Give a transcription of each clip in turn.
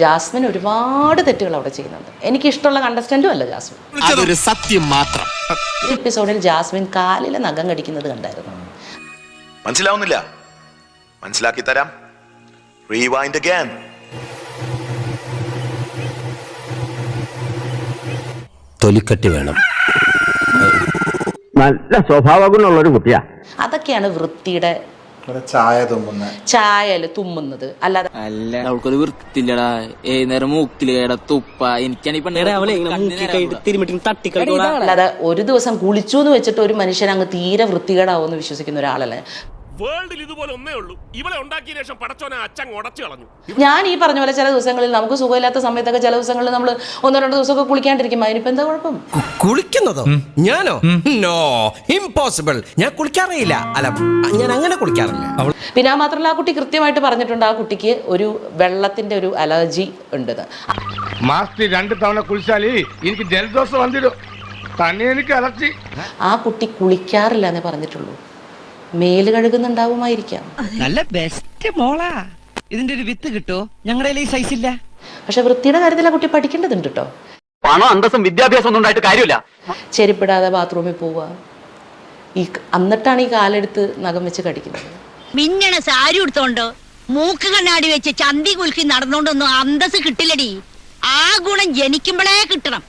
Jasmine ഒരുപാട് തെറ്റുകൾ അവിടെ ചെയ്യുന്നുണ്ട്. എനിക്കിഷ്ടമുള്ള കണ്ടസ്റ്റന്റും അല്ല ജാസ്മിൻ. അതൊരു സത്യം മാത്രം. ഈ എപ്പിസോഡിൽ ജാസ്മിൻ കാലിലെ നഖം കടിക്കുന്നത് കണ്ടായിരുന്നു. മനസ്സിലാവുന്നില്ല? മനസ്സിലാക്കി തരാം. Rewind again. തൊലിക്കട്ടി വേണം. നല്ല സ്വഭാവഗുണമുള്ളൊരു കുട്ടിയാ. അതൊക്കെയാണ് വൃത്തിയുടെ ചായല് തുമ്മുന്നത്. അല്ലാതെ അവൾക്കൊരു വൃത്തില്ലടാ. നേരം മൂക്കില് കേട തുപ്പ. അല്ലാതെ ഒരു ദിവസം കുളിച്ചു എന്ന് വെച്ചിട്ട് ഒരു മനുഷ്യൻ അങ്ങ് തീരെ വൃത്തികേടാവുമെന്ന് വിശ്വസിക്കുന്ന ഒരാളല്ലേ. വേൾഡിൽ ഇതുപോലെ ഒന്നേ ഉള്ളൂ. ഇവളെ ഉണ്ടാക്കിയ ശേഷം പടച്ചോനെ അച്ഛൻ ഉടച്ചു കളഞ്ഞു. ഞാൻ ഈ പറഞ്ഞ പോലെ ചില ദിവസങ്ങളിൽ നമുക്ക് സുഖമില്ലാത്ത സമയത്തൊക്കെ ചില ദിവസങ്ങളിൽ നമ്മൾ 1-2 ദിവസമൊക്കെ കുളിക്കാണ്ടിരിക്കും. അതിനിപ്പോ എന്താ കുഴപ്പം? കുളിക്കുന്നതോ? ഞാനോ? No, impossible. ഞാൻ കുളിക്കാറില്ല. അല്ല, ഞാൻ അങ്ങനെ കുളിക്കാറില്ല. പിന്നെ മാത്രമല്ല, ആ കുട്ടി കൃത്യമായിട്ട് പറഞ്ഞിട്ടുണ്ട് ആ കുട്ടിക്ക് ഒരു വെള്ളത്തിന്റെ ഒരു അലർജി ഉണ്ട്. മാസത്തിൽ 2 തവണ കുളിച്ചാലേ എനിക്ക് ജലദോഷം വന്നിടും. തന്നെ എനിക്ക് അലർജി. ആ കുട്ടി കുളിക്കാറില്ല എന്നേ പറഞ്ഞിട്ടുള്ളൂ. മേല് കഴുകുന്നുണ്ടാവുമായിരിക്കാം. നല്ല ബെസ്റ്റ് മോളാ. ഇതിന്റെ ഒരു വിത്ത് കിട്ടോ? ഞങ്ങളുടെ ഈ സൈസ് ഇല്ല. പക്ഷെ വൃത്തിയുടെ കാര്യത്തിൽ ആ കുട്ടി പഠിക്കേണ്ടതുണ്ട് കേട്ടോ. പണം, അന്തസ്സും വിദ്യാഭ്യാസം ഒന്നും ഉണ്ടായിട്ട് കാര്യമില്ല. ചെരുപ്പിടാതെ ബാത്റൂമിൽ പോവുക. എന്നിട്ടാണ് ഈ കാലെടുത്ത് നഖം വെച്ച് കടിക്കുന്നത്. മിന്നണ സാരി എടുത്തോണ്ട് മൂക്ക് കണ്ണാടി വെച്ച് ചന്തി കുലുക്കി നടന്നോണ്ടൊന്നും അന്തസ് കിട്ടില്ലടി. ആ ഗുണം ജനിക്കുമ്പോഴേ കിട്ടണം.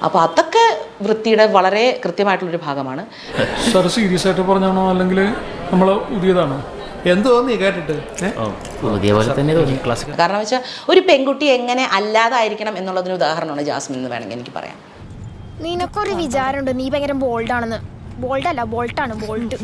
അപ്പോൾ അതൊക്കെ വൃത്തിയുടെ വളരെ കൃത്യമായിട്ടുള്ളൊരു ഭാഗമാണ്. സാർ സീരിയസ് ആയിട്ട് പറഞ്ഞാണോ അല്ലെങ്കിൽ നമ്മൾ പുതിയതാണോ? എന്ത് തോന്നി കേട്ടിട്ട്? കാരണം വെച്ചാൽ ഒരു പെൺകുട്ടി എങ്ങനെ അല്ലാതായിരിക്കണം എന്നുള്ളതിന് ഉദാഹരണമാണ് ജാസ്മിൻ എന്ന് വേണമെങ്കിൽ എനിക്ക് പറയാം. നിനക്കൊരു വിചാരമുണ്ട് നീ ഭയങ്കര ബോൾഡാണെന്ന്. ബോൾഡല്ല, ബോൾട്ടാണ്. ബോൾട്ട്.